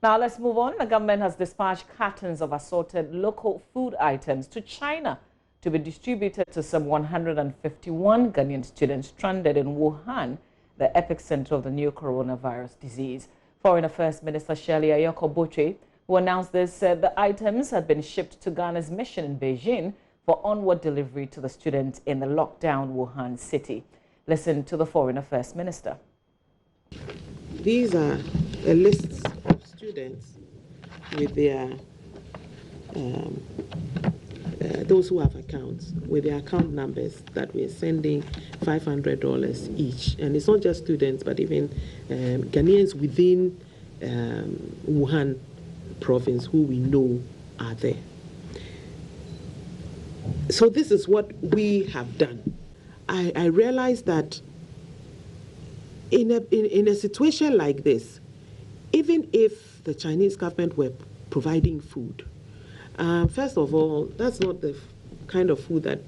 Now let's move on. The government has dispatched cartons of assorted local food items to China to be distributed to some 151 Ghanaian students stranded in Wuhan, the epicenter of the new coronavirus disease. Foreign Affairs Minister Shirley Ayoko-Botwe, who announced this, said the items had been shipped to Ghana's mission in Beijing for onward delivery to the students in the lockdown Wuhan city. Listen to the Foreign Affairs Minister. These are a list of students with their, those who have accounts, with their account numbers that we're sending $500 each. And it's not just students, but even Ghanaians within Wuhan province who we know are there. So this is what we have done. I realized that in a situation like this, even if the Chinese government were providing food, first of all, that's not the kind of food that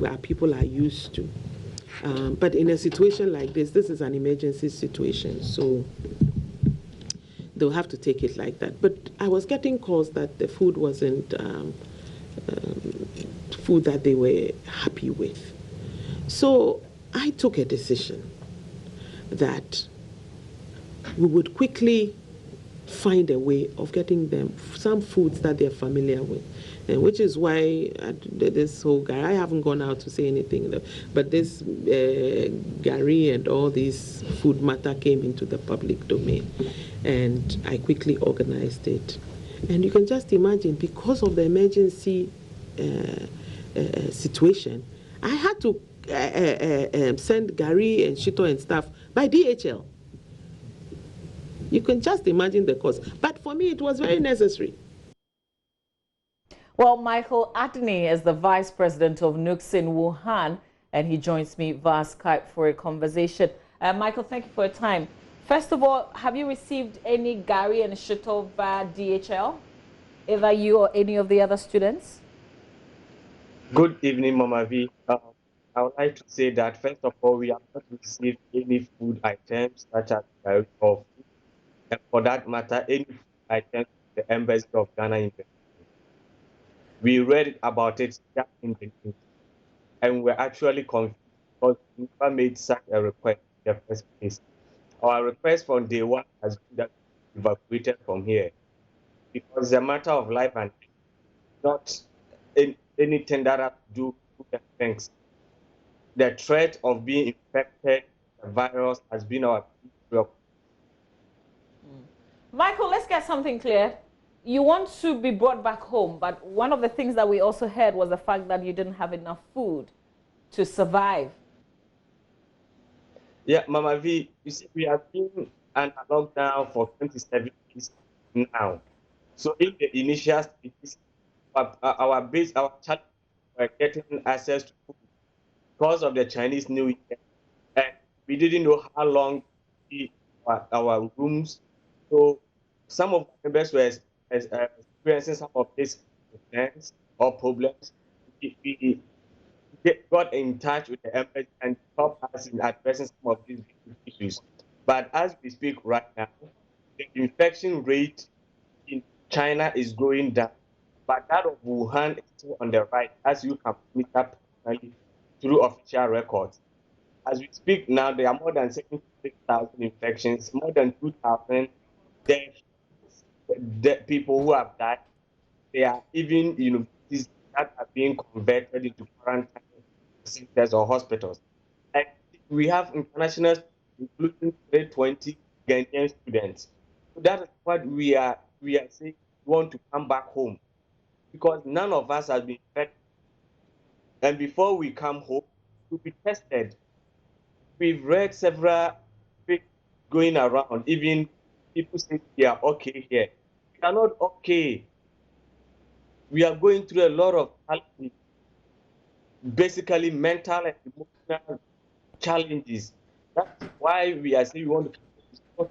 our people are used to. But in a situation like this is an emergency situation, so they'll have to take it like that. But I was getting calls that the food wasn't food that they were happy with. So I took a decision that we would quickly find a way of getting them some foods that they're familiar with, and which is why this whole Gary, I haven't gone out to say anything, but this Gary and all these food matter came into the public domain, and I quickly organized it. And you can just imagine, because of the emergency situation, I had to send Gary and Shito and stuff by DHL. You can just imagine the cost. But for me, it was very necessary. Well, Michael Adney is the Vice President of NUCS in Wuhan, and he joins me via Skype for a conversation. Michael, thank you for your time. First of all, have you received any Gary and Shito via DHL? Either you or any of the other students? Good evening, Mama V. I would like to say that, first of all, we have not received any food items such as Gary or food, and for that matter, any food items from the Embassy of Ghana in the We read about it just in the news, and we're actually confused because we never made such a request in the first place. Our request from day one has been that we evacuated from here because it's a matter of life and not anything that has to do with things. The threat of being infected with the virus has been our big preoccupation. Michael, let's get something clear. You want to be brought back home, but one of the things that we also heard was the fact that you didn't have enough food to survive. Yeah, Mama V, you see, we have been under lockdown for 27 days now. So in the initial stages, our challenge were getting access to food because of the Chinese New Year, and we didn't know how long our rooms. So some of the members were experiencing some of these concerns or problems. We got in touch with the embassy and helped us in addressing some of these issues. But as we speak right now, the infection rate in China is going down, but that of Wuhan is still on the rise, as you can monitor personally through official records. As we speak now, there are more than 76,000 infections, more than 2,000 deaths, people who have died. There are even universities that are being converted into quarantine centers or hospitals. And we have international, including 320 Ghanaian students. So that is what we are saying. We want to come back home because none of us has been infected. And before we come home, to be tested. We've read several things going around. Even people say they are okay here. We are not okay. We are going through a lot of challenges, basically mental and emotional challenges. That's why we are saying we want to.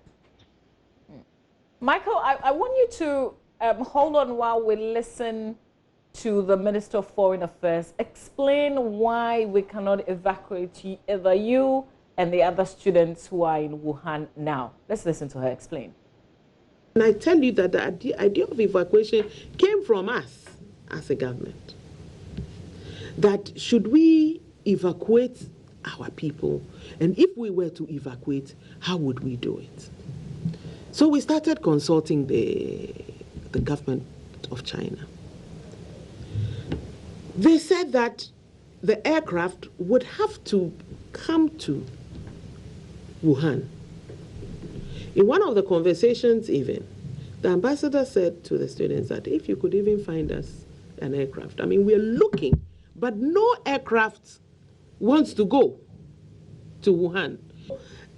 Michael, I want you to hold on while we listen to the Minister of Foreign Affairs. Explain why we cannot evacuate either you and the other students who are in Wuhan now. Let's listen to her explain. And I tell you that the idea of evacuation came from us as a government. That should we evacuate our people? And if we were to evacuate, how would we do it? So we started consulting the government of China. They said that the aircraft would have to come to Wuhan. In one of the conversations even, the ambassador said to the students that if you could even find us an aircraft, I mean, we're looking, but no aircraft wants to go to Wuhan.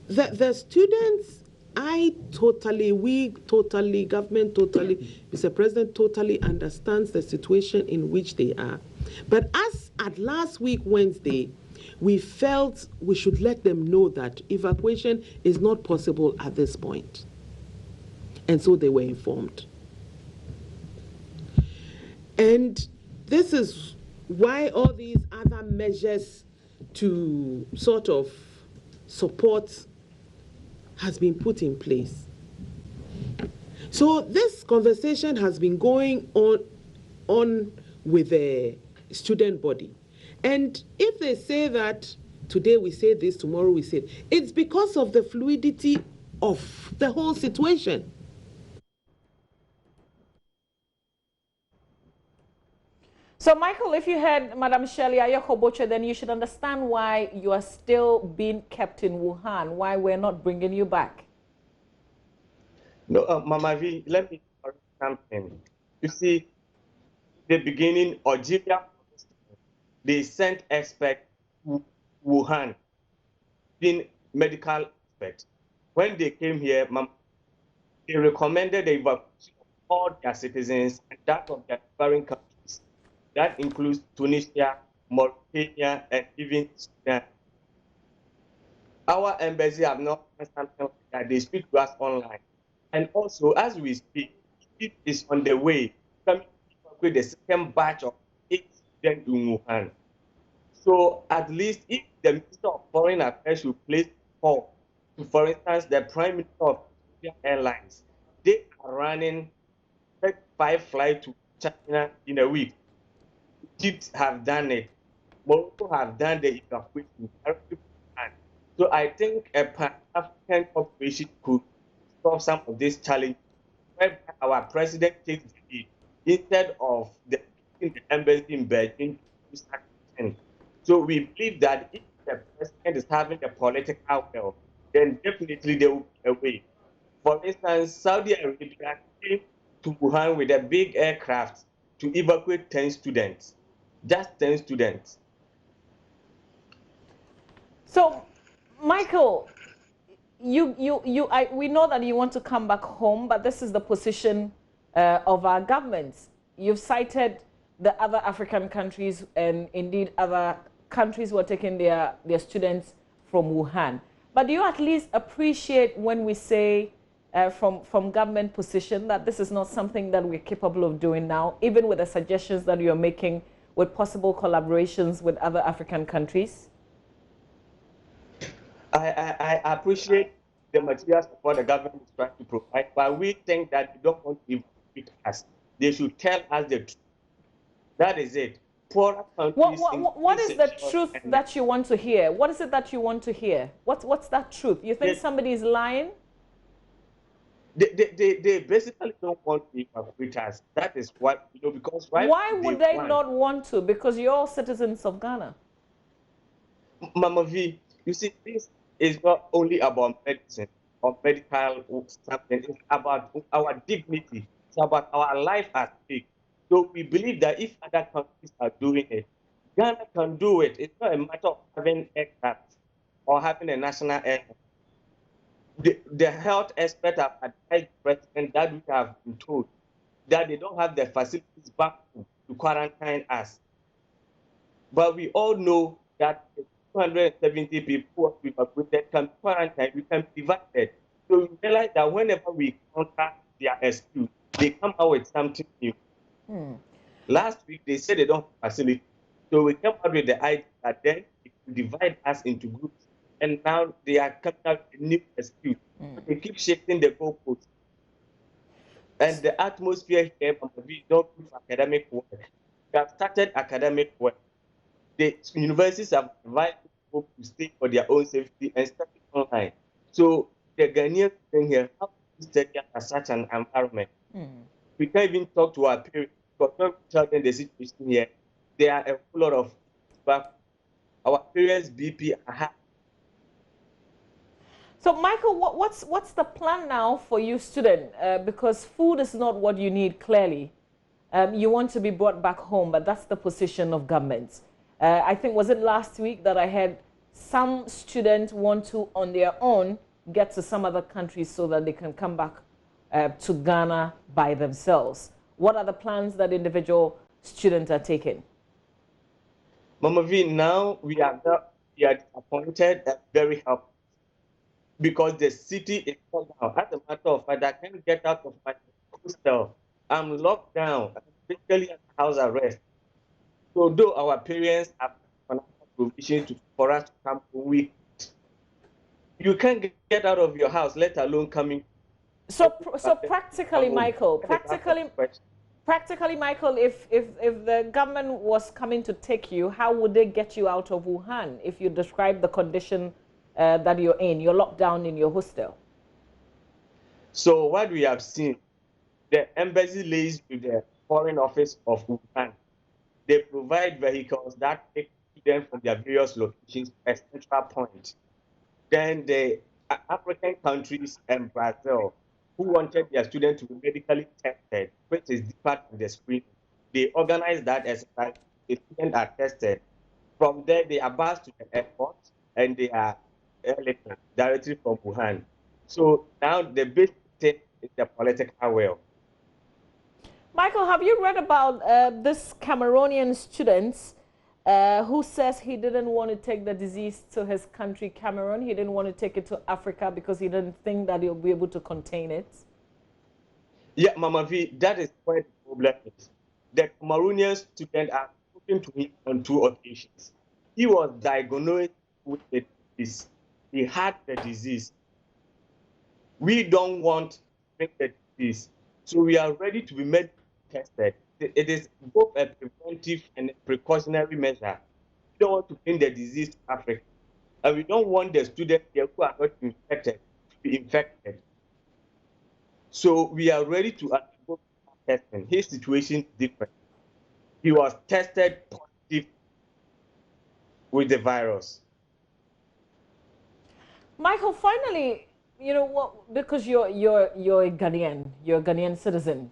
The students, government totally, Mr. President totally understands the situation in which they are. But as at last week, Wednesday, we felt we should let them know that evacuation is not possible at this point. And so they were informed. And this is why all these other measures to sort of support has been put in place. So this conversation has been going on with the student body. And if they say that today we say this, tomorrow we say it's because of the fluidity of the whole situation. So, Michael, if you had Madam Shirley Ayokoboche, then you should understand why you are still being kept in Wuhan, why we're not bringing you back. No, Mama V, let me correct something. You see, the beginning, Algeria, they sent experts to Wuhan, being medical experts. When they came here, they recommended the evacuation of all their citizens and that of their neighboring countries. That includes Tunisia, Mauritania, and even Sudan. Our embassy have not done something like that. They speak to us online. And also, as we speak, it is on the way coming with the second batch of 8 students in Wuhan. So at least if the Minister of Foreign Affairs should place call to, for instance, the Prime Minister of Ethiopian Airlines, they are running 5 flights to China in a week. Egypt have done it. Morocco have done the evacuation. So I think a Pan-African cooperation could solve some of these challenges, whereby our president takes the lead instead of the embassy in Beijing to do something. So we believe that if the president is having the political will, then definitely there will be a way. For instance, Saudi Arabia came to Wuhan with a big aircraft to evacuate 10 students, just 10 students. So, Michael, we know that you want to come back home, but this is the position of our governments. You've cited the other African countries and indeed other countries who are taking their students from Wuhan. But do you at least appreciate when we say from government position that this is not something that we're capable of doing now, even with the suggestions that you're making with possible collaborations with other African countries? I appreciate the material support the government is trying to provide, but we think that they don't want to evacuate us. They should tell us the truth. That is it. Poorer countries. What is the truth that you want to hear? What is it that you want to hear? What's that truth? You think somebody is lying? They basically don't want to evacuate us. That is what, because why would they not want to? Because you're all citizens of Ghana. Mama V, you see, this is not only about medicine or medical something. It's about our dignity. It's about our life at stake. So we believe that if other countries are doing it, Ghana can do it. It's not a matter of having aircraft or having a national aircraft. The health experts have advised the president that we have been told that they don't have the facilities back to quarantine us. But we all know that 270 people who have been evacuated can be quarantined, we can be divided. So we realize that whenever we counter their excuse, they come out with something new. Last week, they said they don't have facility. So we came out with the idea that then it will divide us into groups. And now they are coming out with a new excuse. So they keep shifting the goalposts. And the atmosphere here, we don't do academic work. We have started academic work. The universities have invited people to stay for their own safety and study online. So the Ghanaian thing here, how to study under such an environment? We can't even talk to our parents because when we tell them the situation here, there are a whole lot of but our parents' BP are high. So, Michael, what's the plan now for you, student? Because food is not what you need, clearly. You want to be brought back home, but that's the position of government. I think, was it last week that I heard some students want to, on their own, get to some other countries so that they can come back to Ghana by themselves. What are the plans that individual students are taking? Mama V, now we are disappointed and very helpless because the city is shut down. As a matter of fact, I can't get out of my hostel. I'm locked down, I'm basically at house arrest. So though our parents have provision for us to come home, you can't get out of your house, let alone coming. So practically, Michael, practically, Michael, if the government was coming to take you, how would they get you out of Wuhan? If you describe the condition that you're in, you're locked down in your hostel. So what we have seen, the embassy liaised with the foreign office of Wuhan. They provide vehicles that take them from their various locations to a central point. Then the African countries and Brazil, who wanted their students to be medically tested, which is part of the screening, they organized that as the students are tested. From there, they are bused to the airport and they are airlifted directly from Wuhan. So now the big thing is the political will. Michael, have you read about this Cameroonian student who says he didn't want to take the disease to his country, Cameroon? He didn't want to take it to Africa because he didn't think that he'll be able to contain it. Yeah, Mama V, that is where the problem is. The Cameroonian student are spoken to him on 2 occasions. He was diagnosed with the disease. He had the disease. We don't want to bring the disease. So we are ready to be medically tested. It is both a preventive and a precautionary measure. We don't want to bring the disease to Africa. And we don't want the students here who are not infected to be infected. So we are ready to undergo testing. His situation is different. He was tested positive with the virus. Michael, finally, you know what? Because you're a Ghanaian, you're a Ghanaian citizen.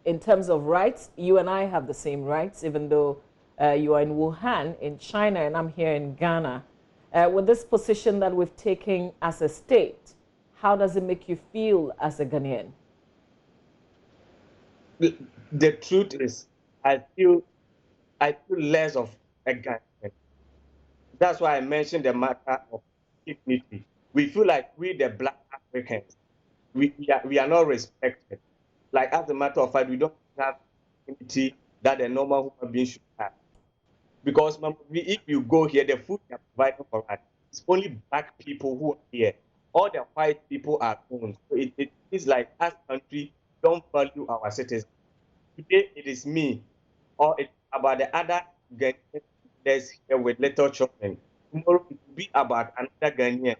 In terms of rights, you and I have the same rights, even though you are in Wuhan, in China, and I'm here in Ghana. With this position that we've taken as a state, how does it make you feel as a Ghanaian? The truth is, I feel less of a Ghanaian. That's why I mentioned the matter of dignity. We feel like we, the Black Africans, we are not respected. Like, as a matter of fact, we don't have dignity that a normal human being should have. Because if you go here, the food they are providing for us, it's only Black people who are here. All the white people are gone. So it is like, as a country, don't value our citizens. Today, it is me, or it's about the other Ghanaians here with little children. Tomorrow, it will be about another Ghanaian.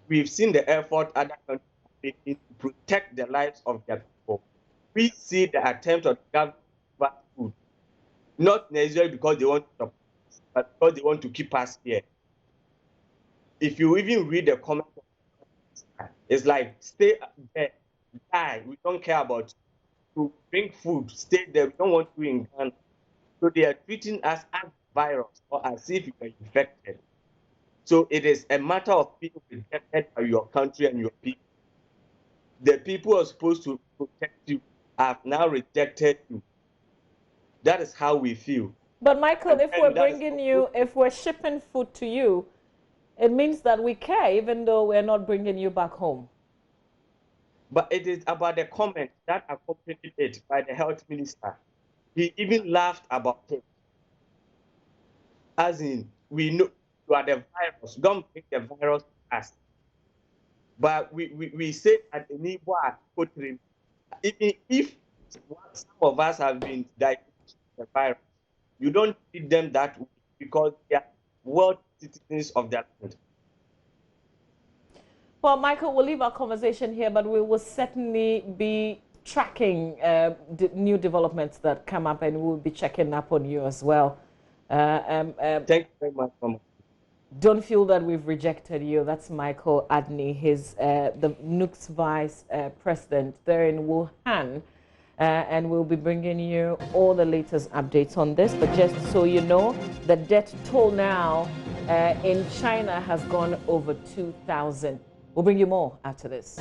We've seen the effort other countries are making to protect the lives of their people. We see the attempt of the government to provide food, not necessarily because they want to support us, but because they want to keep us here. If you even read the comments, it's like, stay there, die. We don't care about you. To bring food, stay there. We don't want you in Ghana. So they are treating us as virus or as if you are infected. So it is a matter of being rejected by your country and your people. The people who are supposed to protect you have now rejected you. That is how we feel. But Michael, if we're bringing you, if we're shipping food to you, it means that we care, even though we're not bringing you back home. But it is about the comment that accompanied it by the health minister. He even laughed about it. As in, we know you are the virus. Don't bring the virus to us. But we say at the Nibo Even if some of us have been diagnosed with the virus, you don't treat them that way because they are world citizens of their land. Well, Michael, we'll leave our conversation here, but we will certainly be tracking new developments that come up, and we'll be checking up on you as well. Thank you very much, Mama. Don't feel that we've rejected you. That's Michael Adney. He's the NUC's vice president there in Wuhan. And we'll be bringing you all the latest updates on this. But just so you know, the death toll now in China has gone over 2,000. We'll bring you more after this.